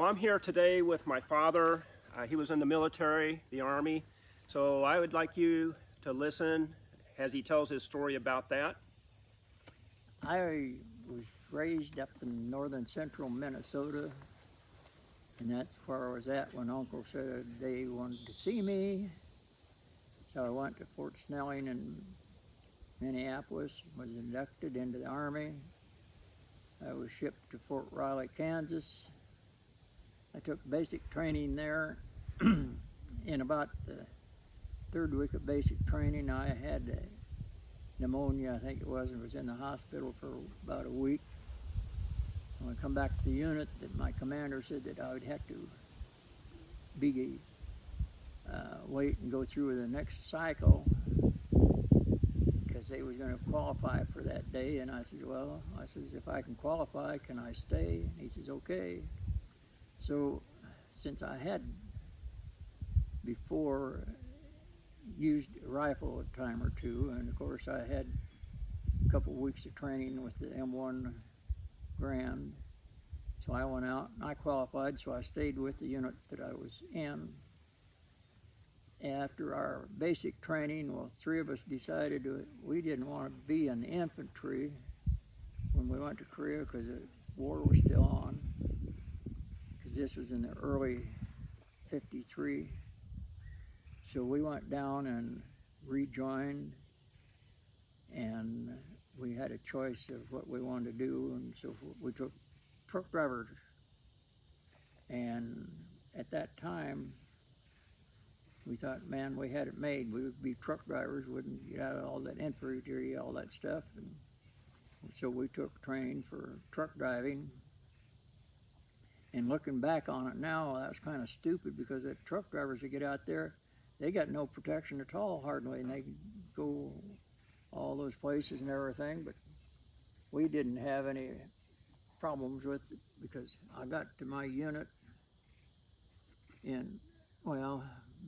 Well, I'm here today with my father. He was in the military, the Army. So I would like you to listen as he tells his story about that. I was raised up in northern central Minnesota, and that's where I was at when Uncle said they wanted to see me. So I went to Fort Snelling in Minneapolis, was inducted into the Army. I was shipped to Fort Riley, Kansas. I took basic training there. In about the third week of basic training, I had pneumonia, I think it was, and was in the hospital for about a week. When I come back to the unit, that my commander said that I would have to wait and go through the next cycle because they were going to qualify for that day. And I said, well, if I can qualify, can I stay? And he says, okay. So since I had before used a rifle a time or two, and of course I had a couple of weeks of training with the M1 Grand, so I went out and I qualified, so I stayed with the unit that I was in. After our basic training, well, three of us decided we didn't want to be in the infantry when we went to Korea because the war was still on, because this was in the early '53. So we went down and rejoined, and we had a choice of what we wanted to do, and so we took truck drivers. And at that time, we thought, man, we had it made. We would be truck drivers, wouldn't get out of all that infantry, all that stuff. And so we took training for truck driving. And looking back on it now, that was kind of stupid because the truck drivers that get out there, they got no protection at all, hardly, and they go all those places and everything, but we didn't have any problems with it because I got to my unit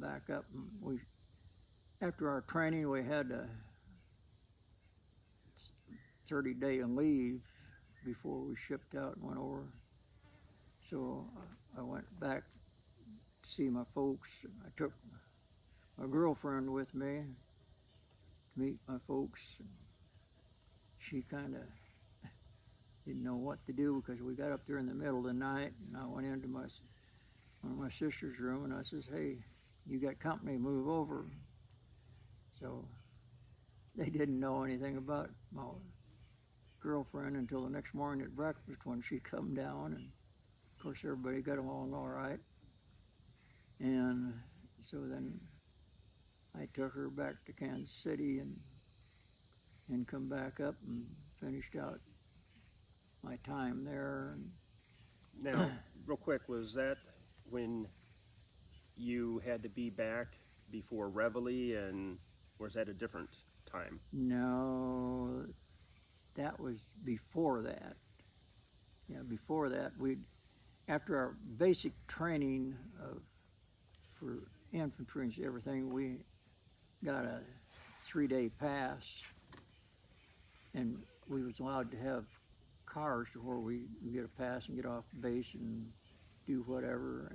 back up, and after our training, we had a 30-day leave before we shipped out and went over. So I went back to see my folks. I took my girlfriend with me to meet my folks. She kind of didn't know what to do because we got up there in the middle of the night, and I went into one of my sister's room, and I says, hey, you got company, move over. So they didn't know anything about my girlfriend until the next morning at breakfast when she come down, and of course everybody got along all right. And so then I took her back to Kansas City and come back up and finished out my time there. Now, real quick, was that when you had to be back before Reveille, and was that a different time? No, that was before that. Yeah, before that, after our basic training for infantry and everything, we got a 3-day pass, and we was allowed to have cars to where we could get a pass and get off the base and do whatever.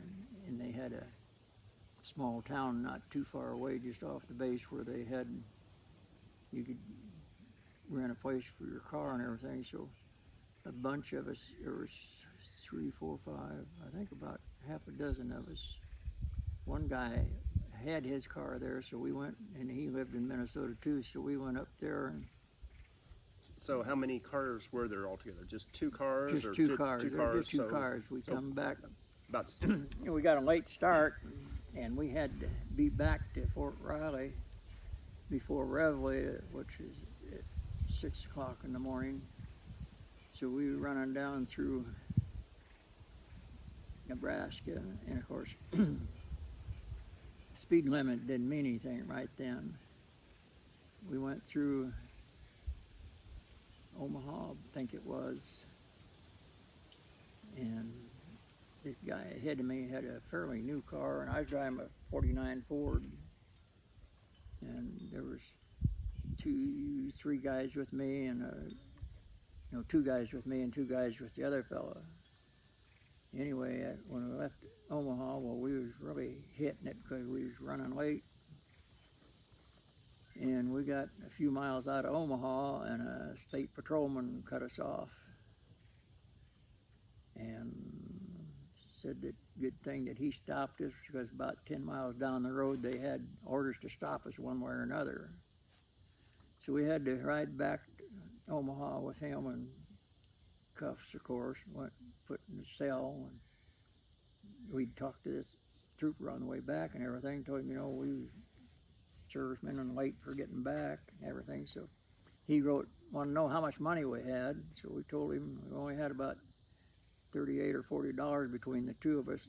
And they had a small town not too far away, just off the base, where you could rent a place for your car and everything. So a bunch of us, there was 3, 4, 5, I think about half a dozen of us. One guy had his car there, so we went, and he lived in Minnesota too, so we went up there. And so how many cars were there altogether? Just 2 cars? Just 2 cars. Two cars. Just 2 cars. We come back. We got a late start, and we had to be back to Fort Riley before Reveille, which is at 6 o'clock in the morning. So we were running down through Nebraska, and of course, speed limit didn't mean anything right then. We went through Omaha, I think it was, and this guy ahead of me had a fairly new car, and I was driving a '49 Ford, and there was 3 guys with me, and 2 guys with me and 2 guys with the other fella. anyway, when we left Omaha, well, we was really hitting it because we was running late. And we got a few miles out of Omaha, and a state patrolman cut us off. And said that good thing that he stopped us, because about 10 miles down the road they had orders to stop us one way or another. So we had to ride back to Omaha with him, and cuffs, of course, went put in the cell. And we'd talked to this trooper on the way back and everything, told him, we servicemen and late for getting back and everything. So he wanted to know how much money we had. So we told him we only had about $38 or $40 between the two of us,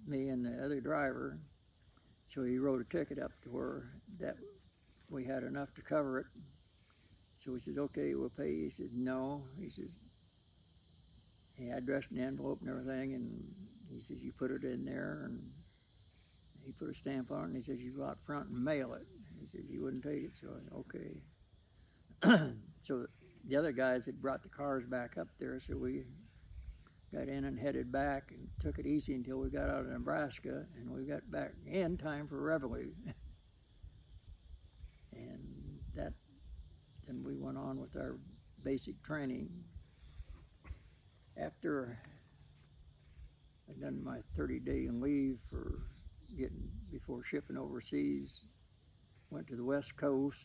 me and the other driver. So he wrote a ticket up to where that we had enough to cover it. So he says, okay, we'll pay. He said, no. He says, he addressed an envelope and everything, and he says, you put it in there, and he put a stamp on it, and he says, you go out front and mail it. He says, you wouldn't take it. So I said, okay. So the other guys had brought the cars back up there, so we got in and headed back and took it easy until we got out of Nebraska, and we got back in time for Reveille. And then we went on with our basic training. After I'd done my 30-day leave before shipping overseas, went to the West Coast.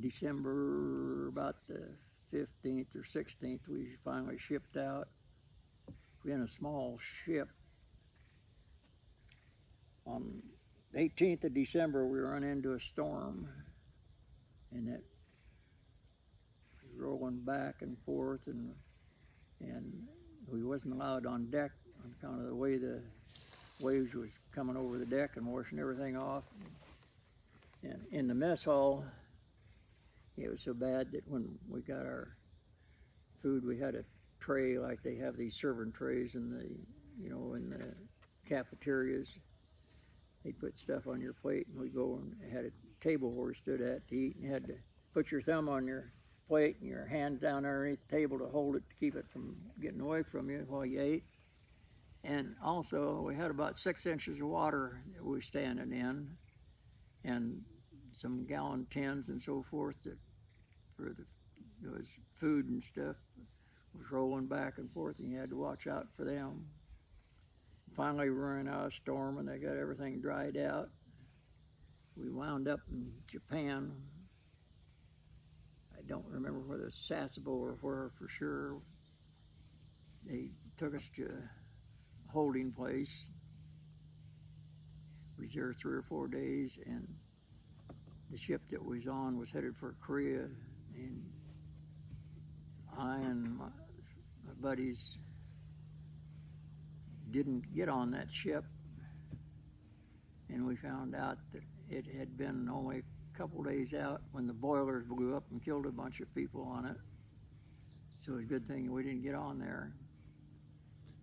December, about the 15th or 16th, we finally shipped out. We had a small ship. On the 18th of December, we run into a storm, and it was rolling back and forth, and we wasn't allowed on deck on account of the way the waves was coming over the deck and washing everything off. And in the mess hall, it was so bad that when we got our food, we had a tray like they have these serving trays in the cafeterias. They put stuff on your plate, and we go and had a table where we stood at to eat, and you had to put your thumb on your plate and your hand down underneath the table to hold it to keep it from getting away from you while you ate. And also, we had about 6 inches of water that we were standing in, and some gallon tins and so forth that there was food and stuff was rolling back and forth, and you had to watch out for them. Finally, we ran out of storm, and they got everything dried out. We wound up in Japan. I don't remember whether it's Sasebo or where for sure. They took us to a holding place. We was there 3 or 4 days, and the ship that we was on was headed for Korea, and I and my buddies didn't get on that ship, and we found out that it had been only a couple days out when the boilers blew up and killed a bunch of people on it. So it was a good thing we didn't get on there.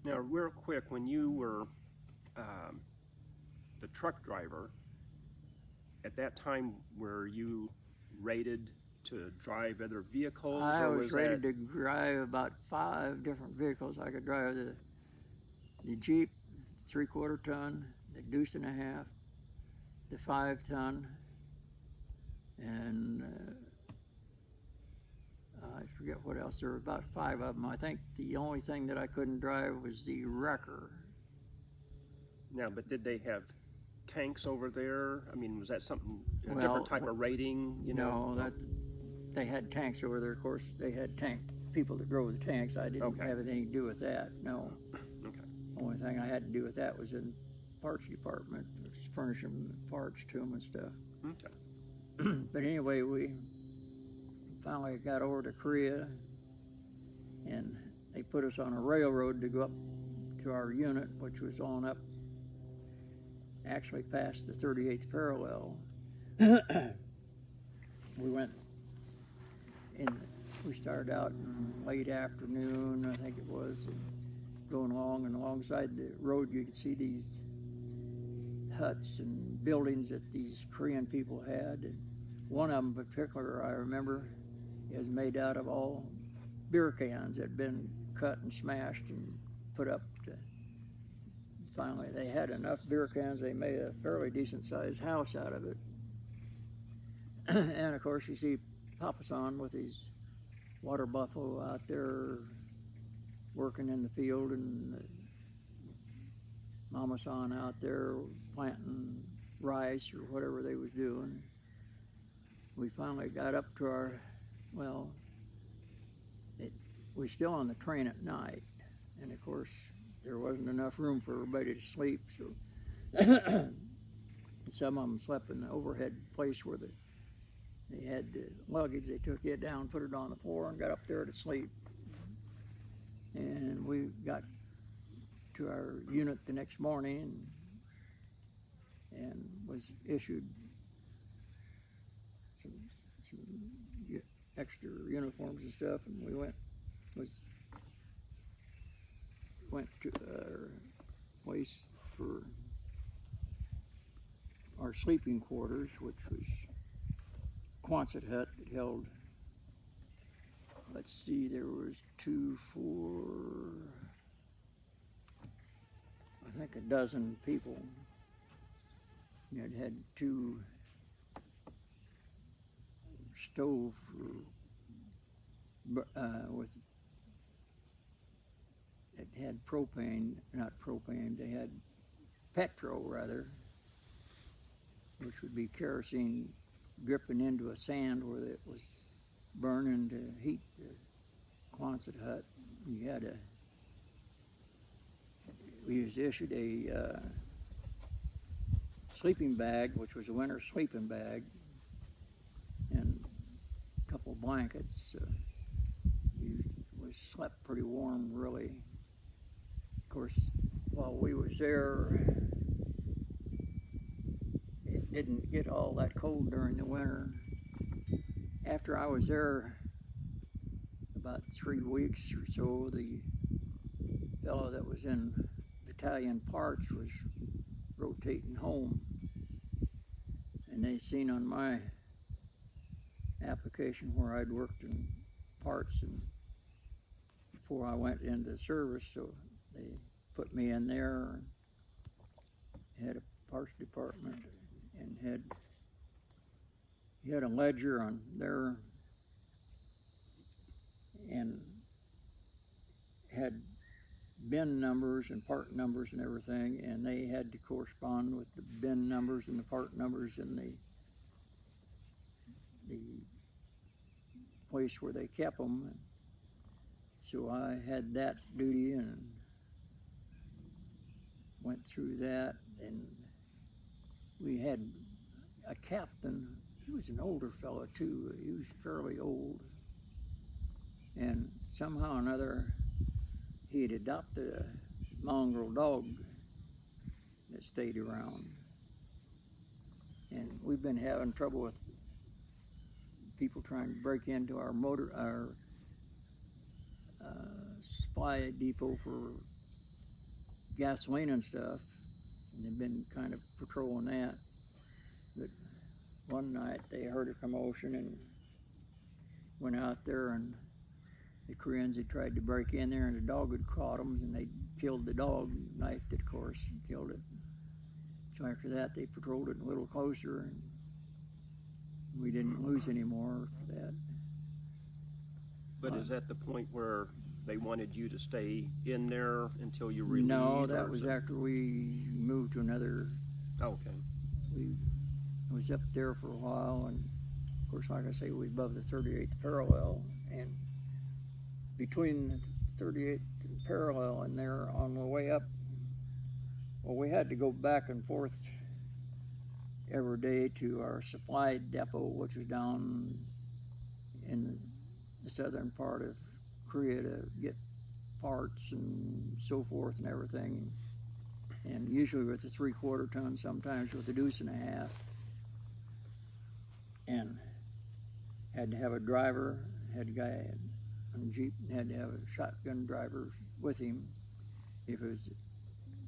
Now, real quick, when you were the truck driver, at that time, were you rated to drive other vehicles? I was rated to drive about 5 different vehicles. I could drive the Jeep 3/4 ton, the Deuce and a Half, the 5 ton, and I forget what else. There were about 5 of them. I think the only thing that I couldn't drive was the Wrecker. Now, but did they have tanks over there? I mean, was that something, a different type of rating, No, they had tanks over there. Of course, they had people that drove the tanks. I didn't have anything to do with that, no. Okay. Only thing I had to do with that was in parts department, furnishing parts to them and stuff. Okay. But anyway, we finally got over to Korea, and they put us on a railroad to go up to our unit, which was on up actually past the 38th parallel. We went in, we started out in late afternoon, I think it was, going along, and alongside the road you could see these huts and buildings that these Korean people had. And one of them in particular, I remember, is made out of all beer cans that had been cut and smashed and put up to, finally they had enough beer cans, they made a fairly decent sized house out of it. And of course you see Papa San with his water buffalo out there working in the field, and Mama San out there planting rice or whatever they was doing. We finally got up to our, well, we still on the train at night, and of course there wasn't enough room for everybody to sleep, so some of them slept in the overhead place where they had the luggage. They took it down, put it on the floor, and got up there to sleep. And we got to our unit the next morning and was issued some extra uniforms and stuff, and we went to our place for our sleeping quarters, which was Quonset hut that held, let's see, there was 2, 4, I think a dozen people. It had 2 stove with, it had propane, not propane, they had petrol rather, which would be kerosene dripping into a sand where it was burning to heat the Quonset hut. We was issued a sleeping bag, which was a winter sleeping bag, and a couple of blankets. We slept pretty warm, really. Of course, while we was there, it didn't get all that cold during the winter. After I was there about 3 weeks or so, the fellow that was in battalion parts was rotating home, and they seen on my application where I'd worked in parts and before I went into service, so they put me in there and had a parts department and had a ledger on there and had bin numbers and part numbers and everything, and they had to correspond with the bin numbers and the part numbers in the place where they kept them. So I had that duty and went through that, and we had a captain. He was an older fellow too. He was fairly old, and somehow or another he had adopted a mongrel dog that stayed around, and we've been having trouble with people trying to break into our supply depot for gasoline and stuff, and they've been kind of patrolling that. But one night they heard a commotion and went out there, and the Koreans had tried to break in there, and the dog had caught them, and they killed the dog, knifed it, of course, and killed it. So after that, they patrolled it a little closer, and we didn't lose any more for that. But is that the point where they wanted you to stay in there until you relieved? No, that was after we moved to another. Oh, okay. I was up there for a while, and of course, like I say, we above the 38th parallel, and between the 38th and parallel and there on the way up, well, we had to go back and forth every day to our supply depot, which was down in the southern part of Korea, to get parts and so forth and everything, and usually with a 3/4 ton, sometimes with a 1.5 deuce, and had to have a driver, had a guy on a Jeep, and had to have a shotgun driver with him. If it was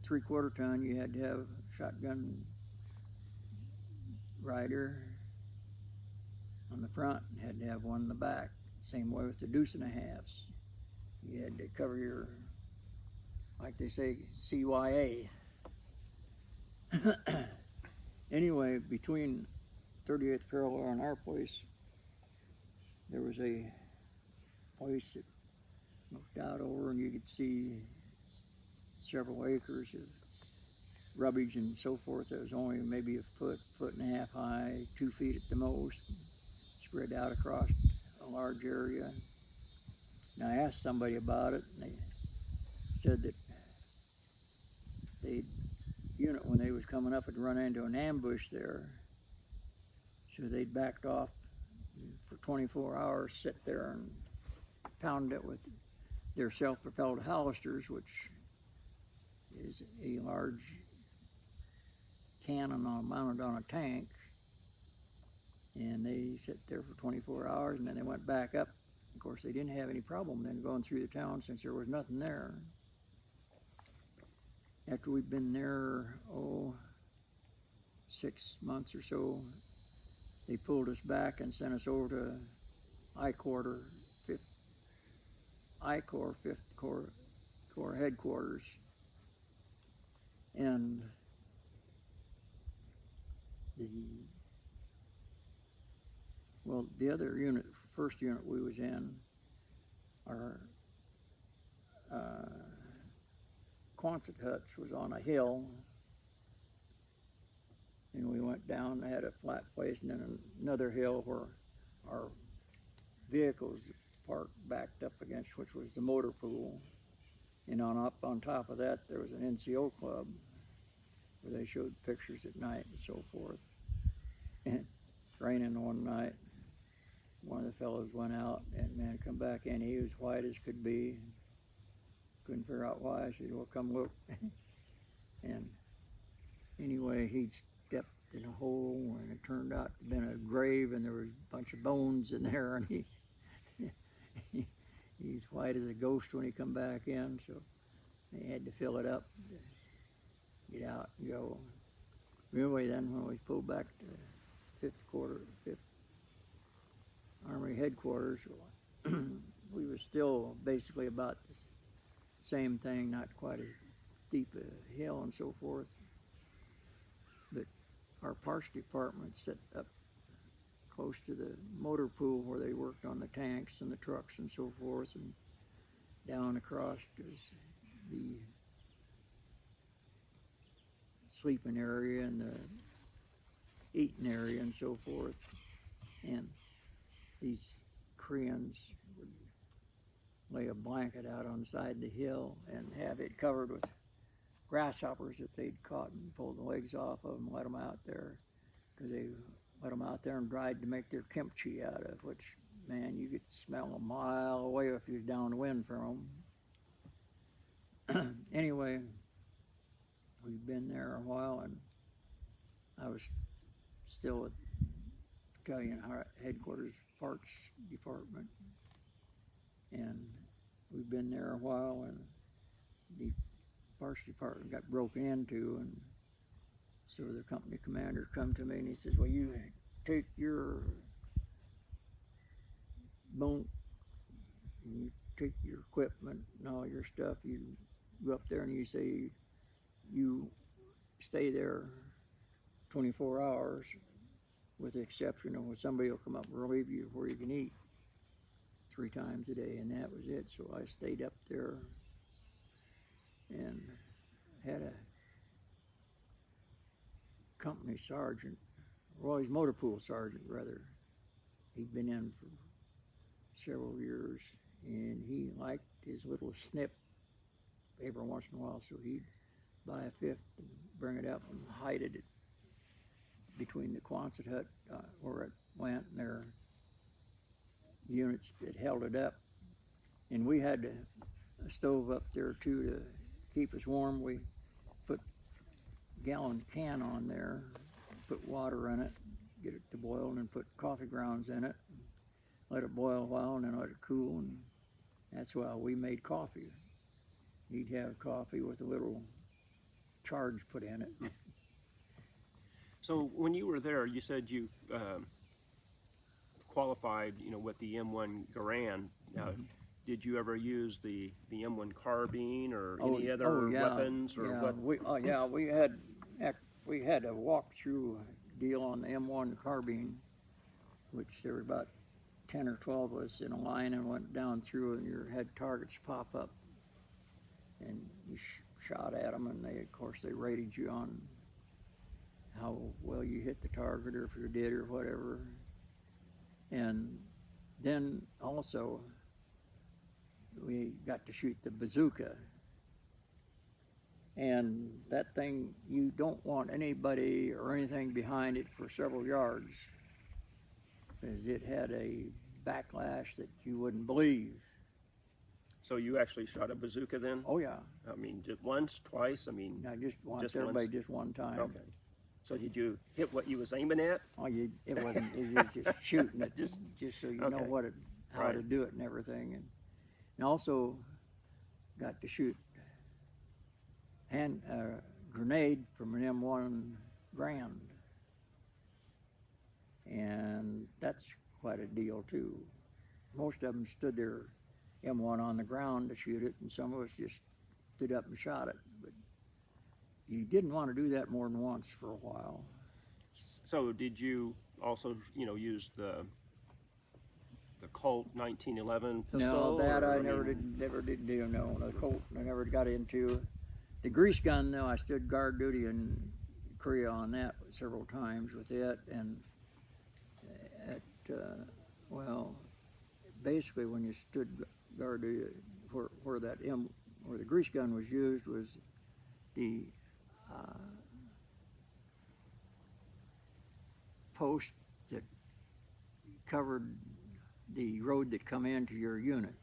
3/4 ton, you had to have a shotgun rider on the front and had to have one in the back. Same way with the 1.5 deuce. you had to cover your, like they say, CYA. Anyway, between 38th parallel and our place, there was a place that looked out over, and you could see several acres of rubbish and so forth that was only maybe a foot, foot and a half high, 2 feet at the most, spread out across a large area. And I asked somebody about it, and they said that unit, when they was coming up, had run into an ambush there, so they'd backed off for 24 hours, sit there and pound it with their self-propelled Hollisters, which is a large cannon mounted on a tank, and they sit there for 24 hours, and then they went back up. Of course, they didn't have any problem then going through the town since there was nothing there. After we'd been there, 6 months or so, they pulled us back and sent us over to I-Corps 5th Corps headquarters. And the other unit, first unit we was in, our Quonset huts was on a hill, and we went down, they had a flat place, and then another hill where our vehicles parked backed up against, which was the motor pool. And on top of that, there was an NCO club where they showed pictures at night and so forth. And raining one night, one of the fellows went out and man come back in, he was white as could be. Couldn't figure out why. I said, well, come look. And anyway, he'd stepped in a hole, and it turned out to have been a grave, and there was a bunch of bones in there, and he's white as a ghost when he come back in, so they had to fill it up to get out and go. Anyway, then when we pulled back to 5th Army headquarters, we were still basically about the same thing, not quite as steep a hill and so forth. But our parts department set up close to the motor pool where they worked on the tanks and the trucks and so forth, and down across is the sleeping area and the eating area and so forth. And these Koreans would lay a blanket out on the side of the hill and have it covered with grasshoppers that they'd caught and pulled the legs off of and let them out there, because they let them out there and dried to make their kimchi out of, which, man, you could smell a mile away if you was downwind from them. Anyway, we've been there a while, and I was still at Battalion Headquarters Parts Department, and we've been there a while, and the Parts Department got broken into, and so the company commander come to me and he says, well, you take your bunk, and you take your equipment and all your stuff, you go up there and you say you stay there 24 hours with the exception of when somebody will come up and relieve you where you can eat 3 times a day, and that was it. So I stayed up there and had a company sergeant, well, he's motor pool sergeant rather. He'd been in for several years, and he liked his little snip every once in a while, so he'd buy a 5th and bring it up and hide it between the Quonset hut where it went and their units that held it up. And we had a stove up there too to keep us warm. We put a gallon can on there, put water in it, get it to boil, and then put coffee grounds in it, let it boil a while, and then let it cool, and that's why we made coffee. You'd have coffee with a little charge put in it. So when you were there, you said you qualified, with the M1 Garand. Now, did you ever use the M1 carbine or any other yeah, weapons or yeah. what? We had a walk-through deal on the M1 carbine, which there were about 10 or 12 of us in a line and went down through, and you had targets pop up, and you shot at them, and of course, they rated you on how well you hit the target, or if you did, or whatever. And then also, we got to shoot the bazooka. And that thing, you don't want anybody or anything behind it for several yards, because it had a backlash that you wouldn't believe. So you actually shot a bazooka then? Oh yeah, I mean, just once, twice? I mean, I just once, Just everybody once? just one time. okay. So did you hit what you was aiming at? Oh, it wasn't, it was just shooting it, just so you know Okay. how Right. to do it and everything. And also got to shoot grenade from an M1 Grand. And that's quite a deal too. Most of them stood their M1 on the ground to shoot it, and some of us just stood up and shot it. But you didn't want to do that more than once for a while. So did you also, use the Colt 1911 pistol? No, that or, I never did do. No, the Colt I never got into. The grease gun, though, I stood guard duty in Korea on that several times with it, and basically when you stood guard duty, where the grease gun was used was the post that covered the road that come into your unit.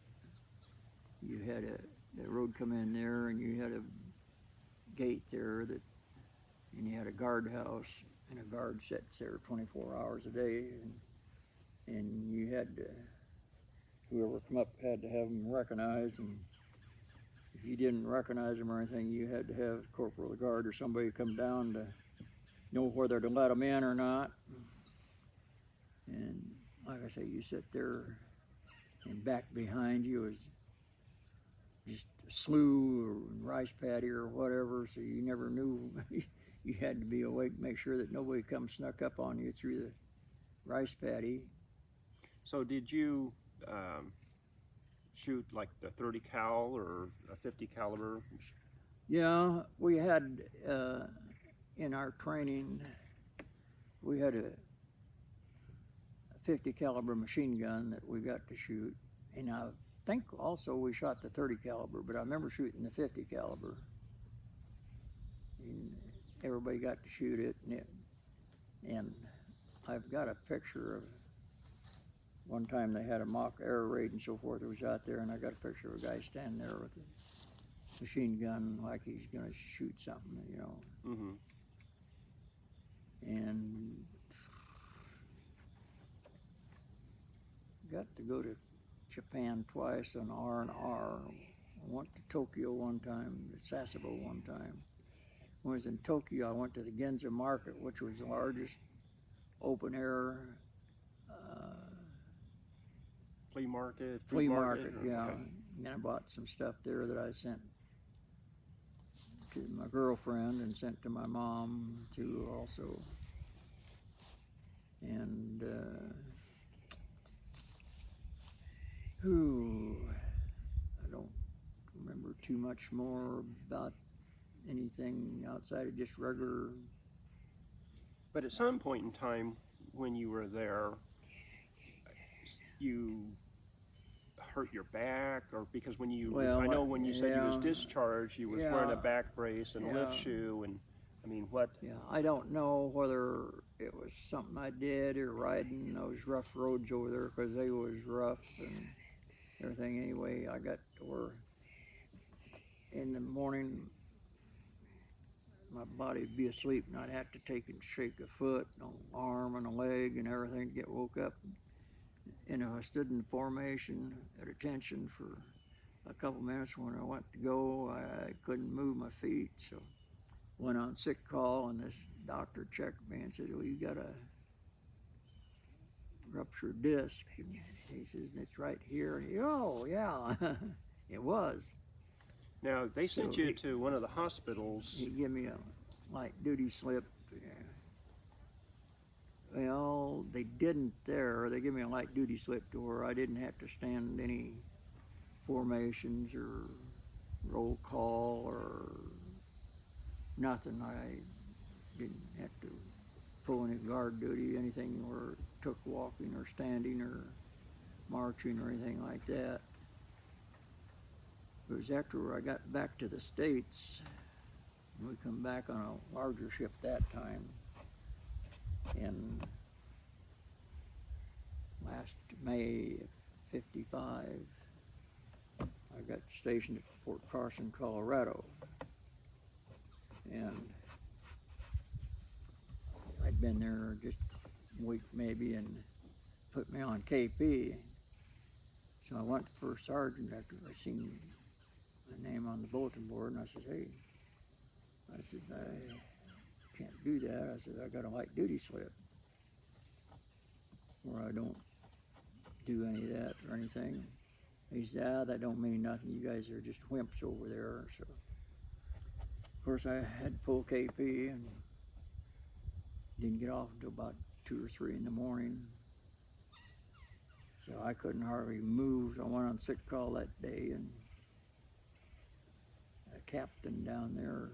You had the road come in there, and you had a gate there and you had a guardhouse, and a guard sits there 24 hours a day, and you had to, whoever come up had to have them recognized, and if you didn't recognize them or anything, you had to have corporal of the guard or somebody come down to know whether to let them in or not. And like I say, you sit there, and back behind you is just a slough or rice paddy or whatever, so you never knew. You had to be awake, make sure that nobody come snuck up on you through the rice paddy. So did you shoot like the 30 cal or a 50 caliber? Yeah, we had in our training, we had a 50 caliber machine gun that we got to shoot, and I think also we shot the 30 caliber, but I remember shooting the 50 caliber. And everybody got to shoot it, and I've got a picture of one time they had a mock air raid and so forth. It was out there, and I got a picture of a guy standing there with a machine gun like he's going to shoot something, Mm-hmm. And got to go to Japan twice on R&R. I went to Tokyo one time, to Sasebo one time. When I was in Tokyo, I went to the Ginza Market, which was the largest open air Flea market? flea Food market, or- yeah. okay. And I bought some stuff there that I sent to my girlfriend and sent to my mom too also. And I don't remember too much more about anything outside of just regular. But at some point in time when you were there, you hurt your back, or because when you, Well, I know when you said you was yeah. discharged, you was wearing a Yeah. back brace and a lift Yeah. shoe, and I mean, what? Yeah, I don't know whether it was something I did or riding those rough roads over there, because they was rough and everything. Anyway, I got to where in the morning my body would be asleep, and I'd have to take and shake a foot, an arm, and a leg, and everything to get woke up. And if I stood in formation at attention for a couple minutes, when I went to go, I couldn't move my feet, so went on sick call, and this doctor checked me and said, "Well, you got a ruptured disc." And He says, it's right here. And oh, yeah, it was. Now, they sent So you he- to one of the hospitals. He gave me a light duty slip. Well, they didn't there. They gave me a light duty slip to where I didn't have to stand any formations or roll call or nothing. I didn't have to pull any guard duty, anything or took walking or standing or marching or anything like that. It was after I got back to the States, and we come back on a larger ship that time, in last May of '55, I got stationed at Fort Carson, Colorado, and I'd been there just a week maybe and put me on KP. So I went to First Sergeant after I seen my name on the bulletin board, and I said, hey, I can't do that. I said, I got a light duty slip where I don't do any of that or anything. He said, that don't mean nothing. You guys are just wimps over there. So, of course, I had to pull KP and didn't get off until about 2 or 3 in the morning. So I couldn't hardly move. I went on sick call that day, and a captain down there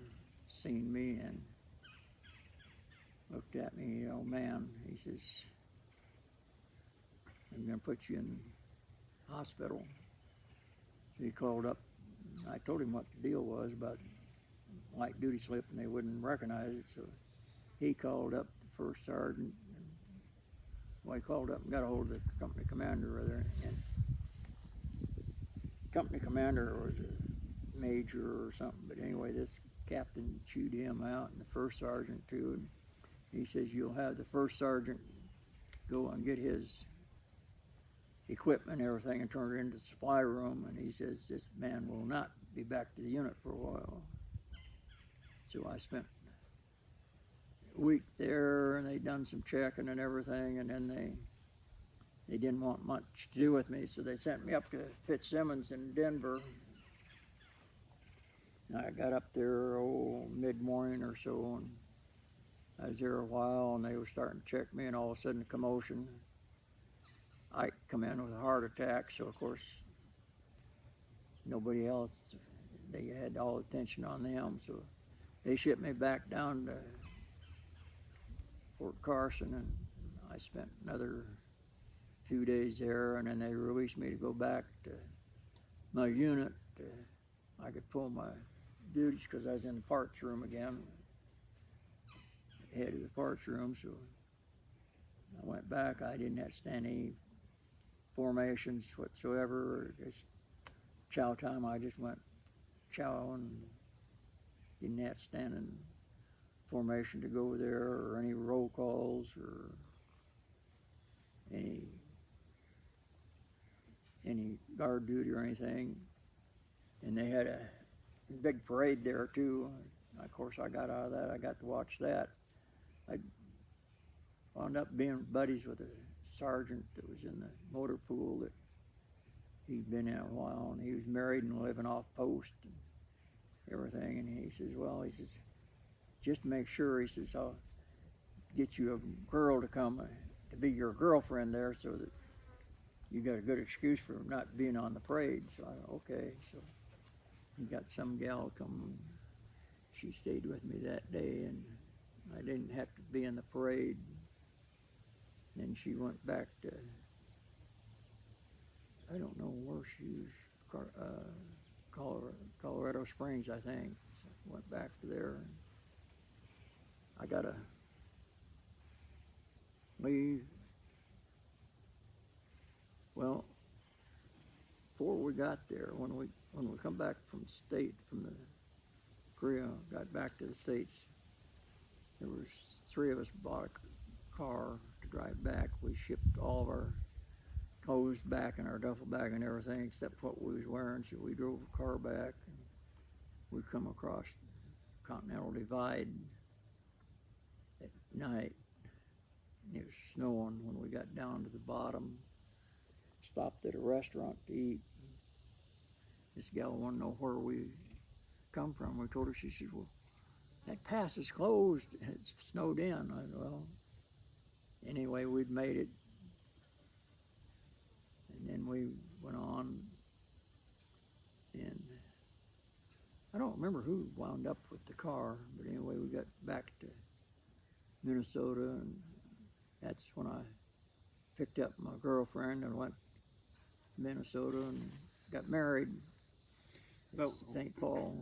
seen me and looked at me, oh man, he says, I'm gonna put you in hospital. So he called up, and I told him what the deal was about light duty slip, and they wouldn't recognize it, so he called up the first sergeant. Well, he called up and got a hold of the company commander rather, and company commander was a major or something, but anyway, this captain chewed him out, and the first sergeant too, and he says, you'll have the first sergeant go and get his equipment and everything and turn it into the supply room, and he says, this man will not be back to the unit for a while. So I spent a week there, and they done some checking and everything, and then they didn't want much to do with me, so they sent me up to Fitzsimmons in Denver. And I got up there mid-morning or so, and I was there a while, and they were starting to check me, and all of a sudden a commotion. I come in with a heart attack, so of course nobody else, they had all the attention on them, so they shipped me back down to Fort Carson, and I spent another 2 days there, and then they released me to go back to my unit. I could pull my duties because I was in the parts room again, head of the parts room, so I went back. I didn't have to stand any formations whatsoever, or just chow time. I just went chow and didn't have to stand in formation to go there, or any roll calls, or any guard duty or anything. And they had a big parade there too. Of course, I got out of that. I got to watch that. I wound up being buddies with a sergeant that was in the motor pool that he'd been in a while, and he was married and living off post and everything. And he says, well, he says, just make sure, he says, I'll get you a girl to come to be your girlfriend there, so that you got a good excuse for not being on the parade. So I, okay, so he got some gal come. She stayed with me that day, and I didn't have to be in the parade. Then she went back to, I don't know where she was, Colorado Springs, I think. Went back to there. I gotta leave. Well, before we got there, when we come back from the Korea, got back to the States, there was 3 of us bought a car to drive back. We shipped all of our clothes back in our duffel bag and everything except what we was wearing, so we drove the car back, and we come across Continental Divide at night. It was snowing when we got down to the bottom. stopped at a restaurant to eat. This gal wanted to know where we come from. We told her. She said, well, that pass is closed. It's snowed in. I said, well, anyway, we'd made it. And then we went on, and I don't remember who wound up with the car, but anyway, we got back to Minnesota, and that's when I picked up my girlfriend and went to Minnesota and got married But at St. Paul.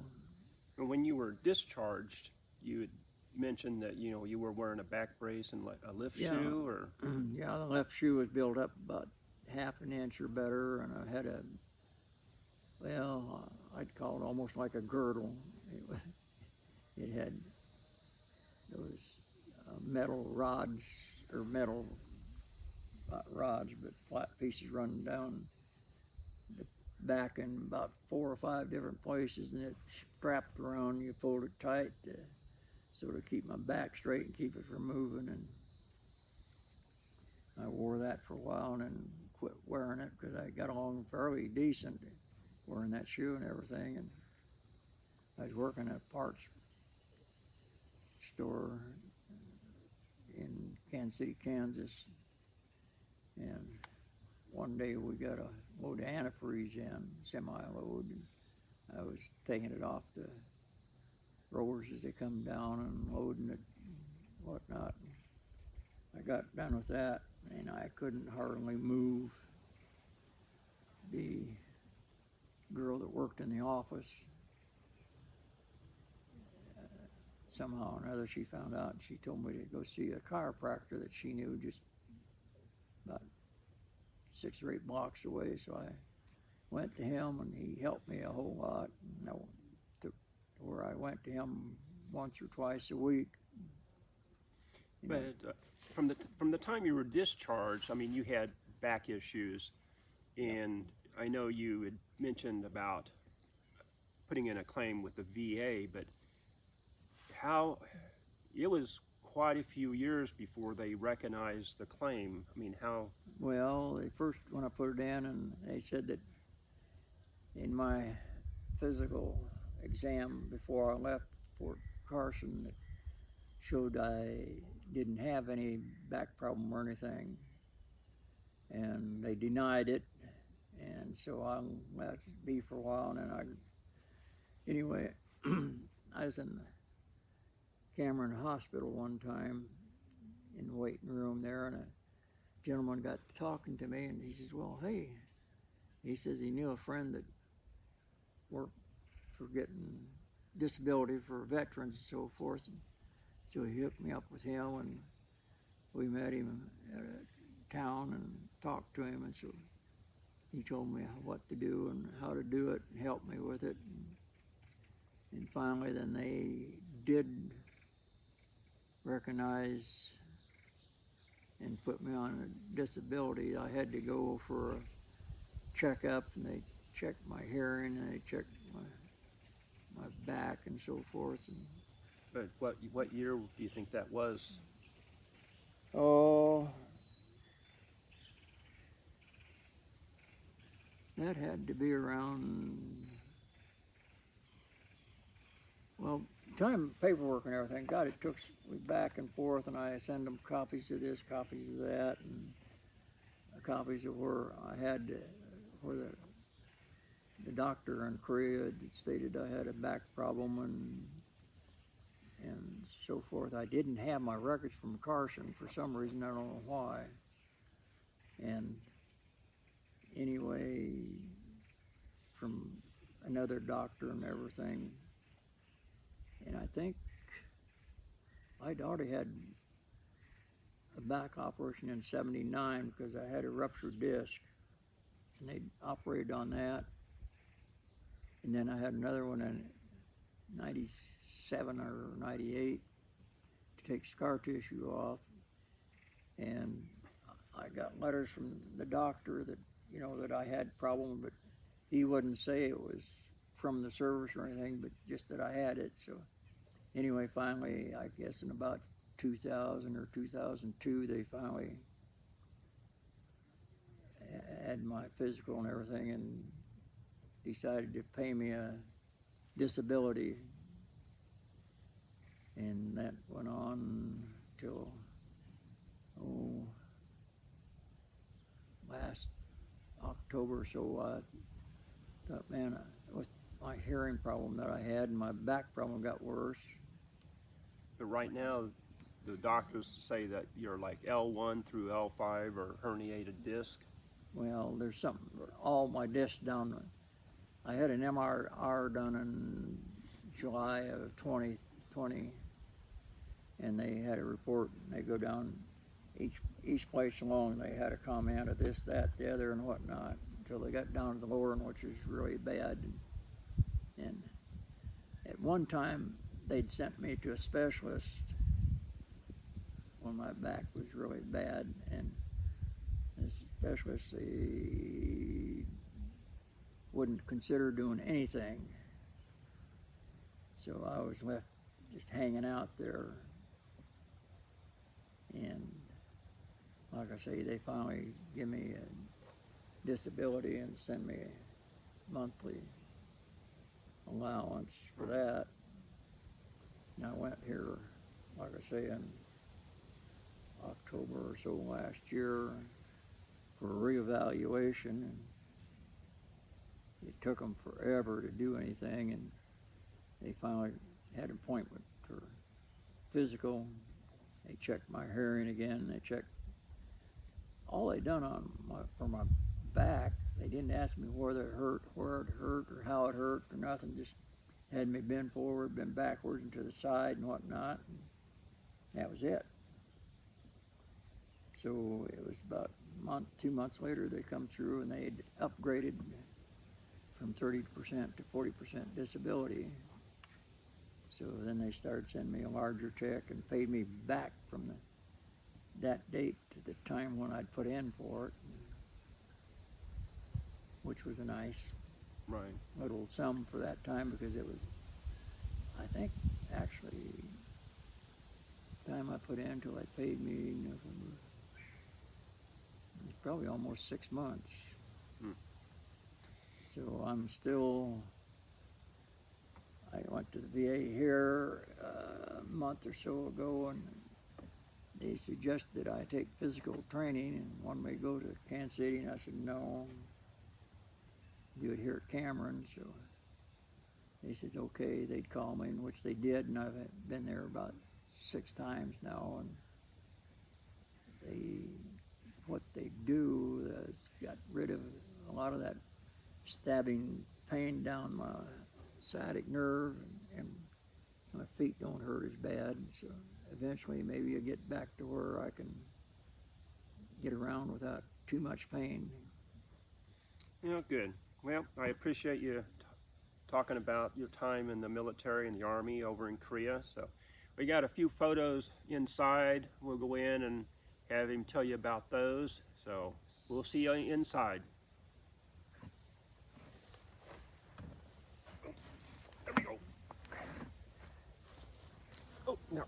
when you were discharged, you had mentioned that, you know, you were wearing a back brace and like a lift Yeah. shoe, or Yeah, the left shoe was built up about half an inch or better, and I had a, well, I'd call it almost like a girdle. It had those metal rods, or metal, not rods, but flat pieces running down the back in about 4 or 5 different places, and it strapped around. You pulled it tight to sort of keep my back straight and keep it from moving. And I wore that for a while and then quit wearing it because I got along fairly decent wearing that shoe and everything. And I was working at a parts store in Kansas City, Kansas, and one day we got a load of antifreeze in, semi-load, and I was taking it off the rollers as they come down and loading it, whatnot. I got done with that, and I couldn't hardly move. The girl that worked in the office, somehow or another, she found out, and she told me to go see a chiropractor that she knew just about 6 or 8 blocks away. So I went to him, and he helped me a whole lot. And I took where I went to him once or twice a week. You know. but from the time you were discharged, I mean, you had back issues, and I know you had mentioned about putting in a claim with the VA, but how it was quite a few years before they recognized the claim. I mean, how? Well, they first, when I put it in, and they said that in my physical exam before I left Fort Carson, that showed I didn't have any back problem or anything, and they denied it, and so I let it be for a while, and then anyway, I was in Cameron Hospital one time in the waiting room there, and a gentleman got talking to me, and he says, well, hey, he says he knew a friend that worked for getting disability for veterans and so forth, and so he hooked me up with him, and we met him at a town and talked to him, and so he told me what to do and how to do it and helped me with it, and finally then they did recognize and put me on a disability. I had to go for a checkup, and they checked my hearing, and they checked my back and so forth. And But what year do you think that was? oh, that had to be around, well, time paperwork and everything. God, it took me back and forth, and I send them copies of this, copies of that, and copies of where I had, where the doctor in Korea had stated I had a back problem and so forth. I didn't have my records from Carson for some reason, I don't know why. And anyway, from another doctor and everything, and I think I'd already had a back operation in '79 because I had a ruptured disc, and they operated on that. And then I had another one in '97 or '98 to take scar tissue off, and I got letters from the doctor that, you know, that I had problems, but he wouldn't say it was from the service or anything, but just that I had it. So anyway, finally, I guess in about 2000 or 2002, they finally had had my physical and everything, and decided to pay me a disability, and that went on till last October. So I thought, man, with my hearing problem that I had and my back problem got worse. But right now, the doctors say that you're like L1 through L5 or herniated disc. Well, there's something, all my discs down. I had an MRI done in July of 2020, and they had a report, and they go down each place along, they had a comment of this, that, the other, and whatnot, until they got down to the lower one, which was really bad. And at one time, they'd sent me to a specialist when my back was really bad, and this specialist, they wouldn't consider doing anything. So I was left just hanging out there. And like I say, they finally give me a disability and send me a monthly allowance for that. And I went here, like I say, in October or so last year for a reevaluation, and it took them forever to do anything, and they finally had an appointment for physical. They checked my hearing again. They checked all they done for my back. They didn't ask me where it hurt, or how it hurt, or nothing. Just had me bend forward, bend backwards, and to the side, and whatnot. And that was it. So it was about a month, 2 months later, they come through and they had upgraded from 30% to 40% disability. So then they started sending me a larger check and paid me back from that date to the time when I'd put in for it, which was a nice little sum for that time, because it was, I think, actually, the time I put in till they paid me November, it was probably almost 6 months. So I'm still, I went to the VA here a month or so ago, and they suggested I take physical training and wanted me to go to Kansas City, and I said no, do it here at Cameron. So they said okay, they'd call me, and which they did, and I've been there about 6 times now, and what they do is got rid of a lot of that stabbing pain down my sciatic nerve, and my feet don't hurt as bad. So eventually maybe I get back to where I can get around without too much pain. Yeah, good. Well, I appreciate you talking about your time in the military and the Army over in Korea. So we got a few photos inside. We'll go in and have him tell you about those. So we'll see you inside. There we go. Oh, no.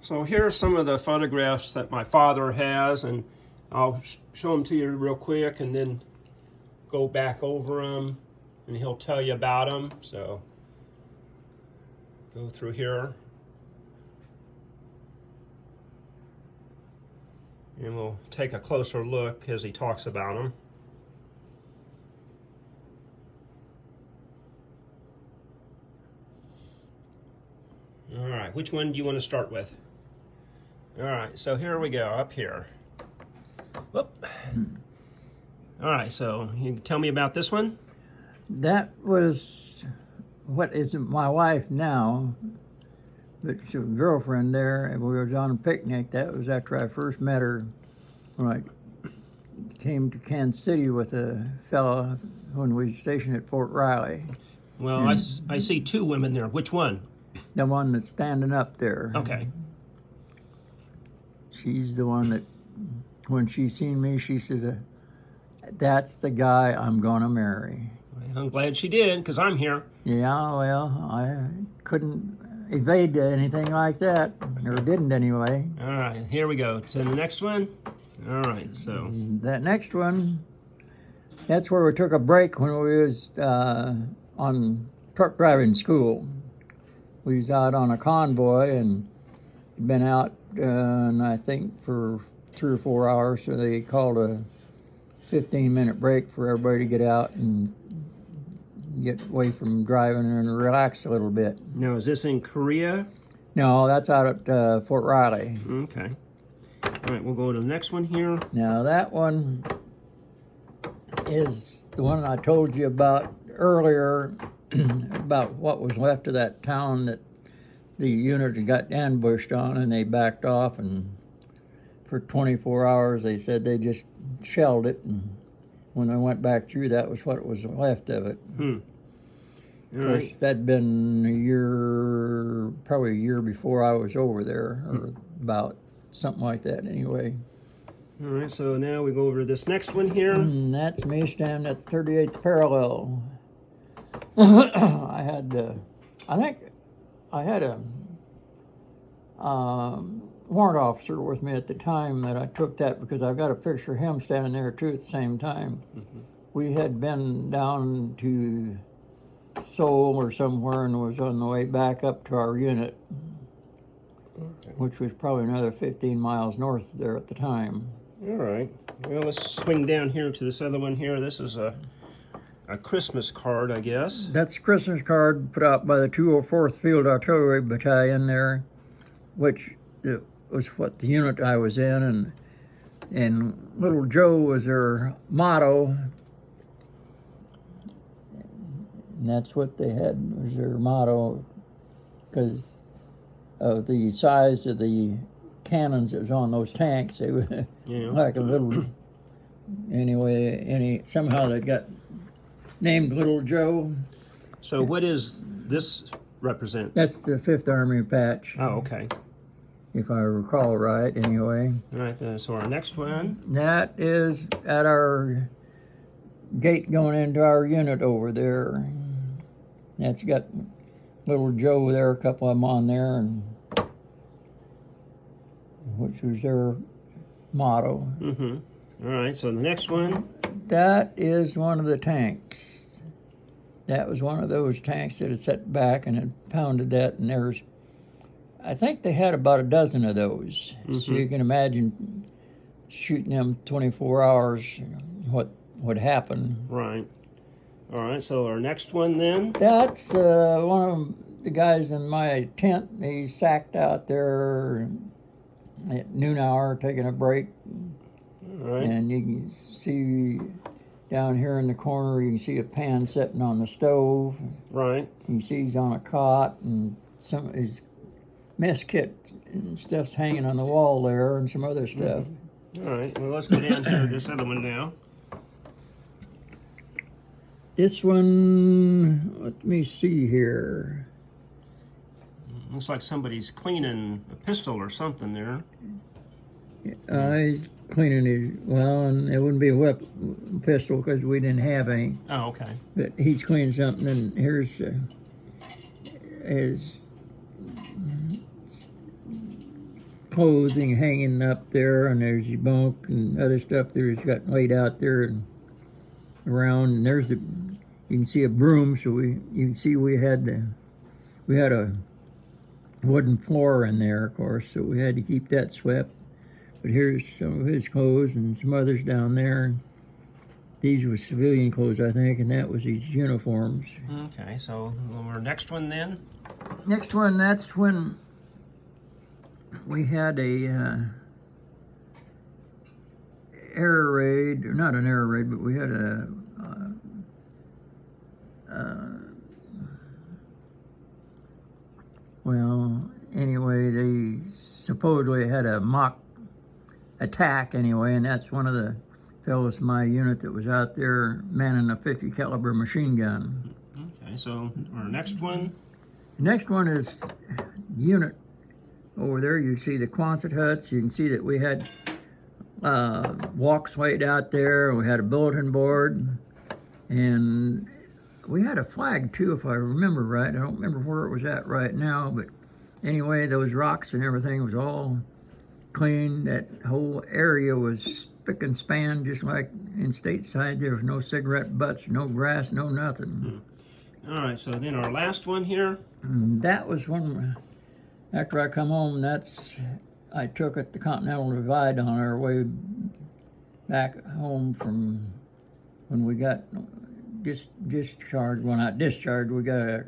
So here are some of the photographs that my father has, and I'll show them to you real quick and then go back over them, and he'll tell you about them. So go through here, and we'll take a closer look as he talks about them. All right, which one do you want to start with? All right, so here we go, up here. Whoop. All right, so you can tell me about this one? That was what is my wife now, but she was a girlfriend there, and we were on a picnic. That was after I first met her, when I came to Kansas City with a fella when we were stationed at Fort Riley. Well, I see 2 women there. Which one? The one that's standing up there. Okay. She's the one that, when she seen me, she says, that's the guy I'm gonna marry. I'm glad she did, because I'm here. Yeah, well, I couldn't evade anything like that, or didn't anyway. All right, here we go. So the next one. All right, so That next one, that's where we took a break when we was on truck driving school. We was out on a convoy and been out, and I think for 3 or 4 hours. So they called a 15-minute break for everybody to get out and get away from driving and relax a little bit. now is this in Korea? No, that's out at Fort Riley. Okay. All right, we'll go to the next one here. Now that one is the one I told you about earlier about what was left of that town that the unit had got ambushed on, and they backed off, and for 24 hours they said they just shelled it, and when they went back through, that was what was left of it. All Of course, right. that'd been probably a year before I was over there, or about something like that anyway. All right, so now we go over to this next one here. And that's me standing at 38th parallel. I think I had a warrant officer with me at the time that I took that, because I've got a picture of him standing there too at the same time. We had been down to Seoul or somewhere and was on the way back up to our unit, which was probably another 15 miles north there at the time. All right. Well, let's swing down here to this other one here. This is a Christmas card, I guess. That's a Christmas card put out by the 204th Field Artillery Battalion there, which was what the unit I was in, and Little Joe was their motto, and that's what they had was their motto, because of the size of the cannons that was on those tanks. They were Yeah. like a little, anyway, somehow they got named Little Joe. So what does this represent? That's the 5th Army patch, Oh, okay. if I recall right, anyway. All right, so our next one. That is at our gate going into our unit over there. That's got Little Joe there, a couple of them on there, and which was their motto. Mm-hmm. All right, so the next one. That is one of the tanks. That was one of those tanks that had set back and had pounded that, and there's, I think they had about a dozen of those. So you can imagine shooting them 24 hours, what would happen. Right. All right, so our next one then. That's one of the guys in my tent. He's sacked out there at noon hour, taking a break. All right. And you can see down here in the corner, you can see a pan sitting on the stove. Right. You can see he's on a cot, and some of his mess kit and stuff's hanging on the wall there, and some other stuff. All right, well, let's go down here to this other one now. This one, let me see here. Looks like somebody's cleaning a pistol or something there. He's cleaning his, well, and it wouldn't be a pistol because we didn't have any, Oh, okay. but he's cleaning something, and here's his clothing hanging up there, and there's his bunk and other stuff there he's got laid out there and around, and there's you can see a broom, so you can see we had a wooden floor in there, of course, so we had to keep that swept. But here's some of his clothes and some others down there. These were civilian clothes, I think, and that was his uniforms. Okay, so our next one then. Next one, that's when we had a air raid, or not an air raid, but we had well, anyway, they supposedly had a mock attack anyway, and that's one of the fellows in my unit that was out there manning a 50 caliber machine gun. Okay, so our next one. The next one is the unit over there. You see the Quonset huts. You can see that we had walks laid out there. We had a bulletin board, and we had a flag too, if I remember right. I don't remember where it was at right now, but anyway, those rocks and everything was all clean. That whole area was spick and span, just like in Stateside. There was no cigarette butts, no grass, no nothing. All right, so then our last one here. And that was when, after I come home, I took it the Continental Divide on our way back home from when we got discharged. Well, not discharged, we got a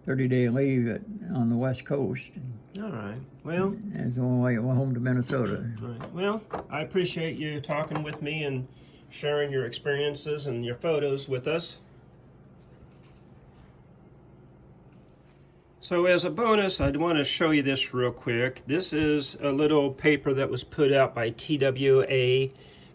30-day leave on the West Coast. All right, well. That's the only way I went home to Minnesota. All right, well, I appreciate you talking with me and sharing your experiences and your photos with us. So as a bonus, I'd want to show you this real quick. This is a little paper that was put out by TWA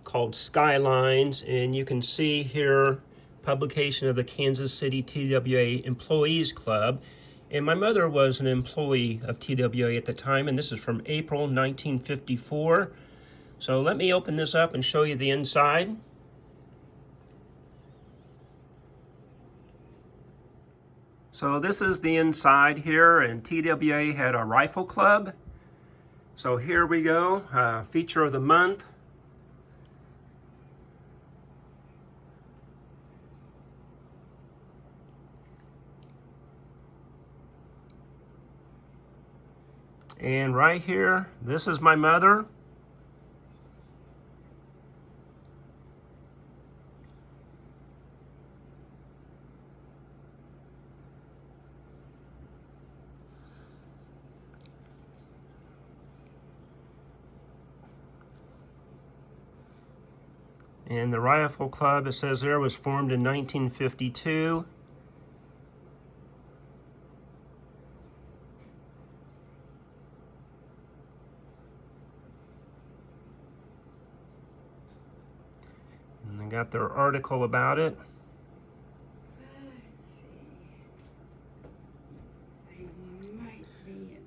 called Skylines, and you can see here publication of the Kansas City TWA Employees Club. And my mother was an employee of TWA at the time, and this is from April 1954. So let me open this up and show you the inside. So this is the inside here, and TWA had a rifle club. So here we go, feature of the month. And right here, this is my mother. And the Rifle Club, it says there, was formed in 1952. And they got their article about it. Let's see. I might be in.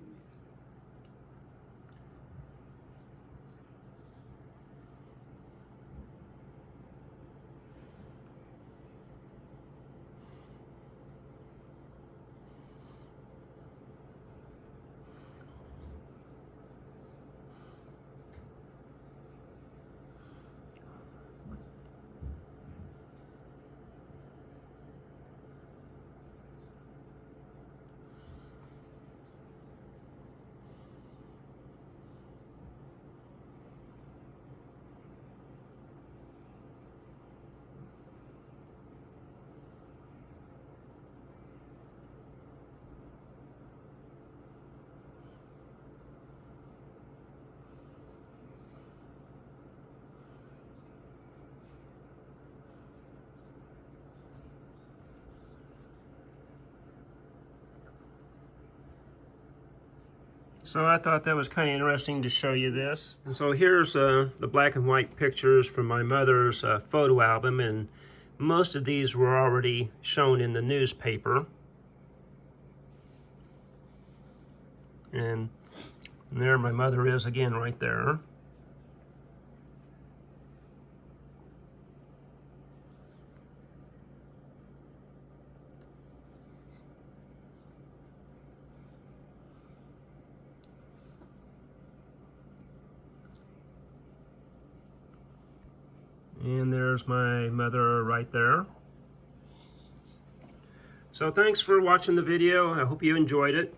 So I thought that was kind of interesting to show you this. And so here's the black and white pictures from my mother's photo album, and most of these were already shown in the newspaper. And there my mother is again right there. And there's my mother right there. So thanks for watching the video. I hope you enjoyed it.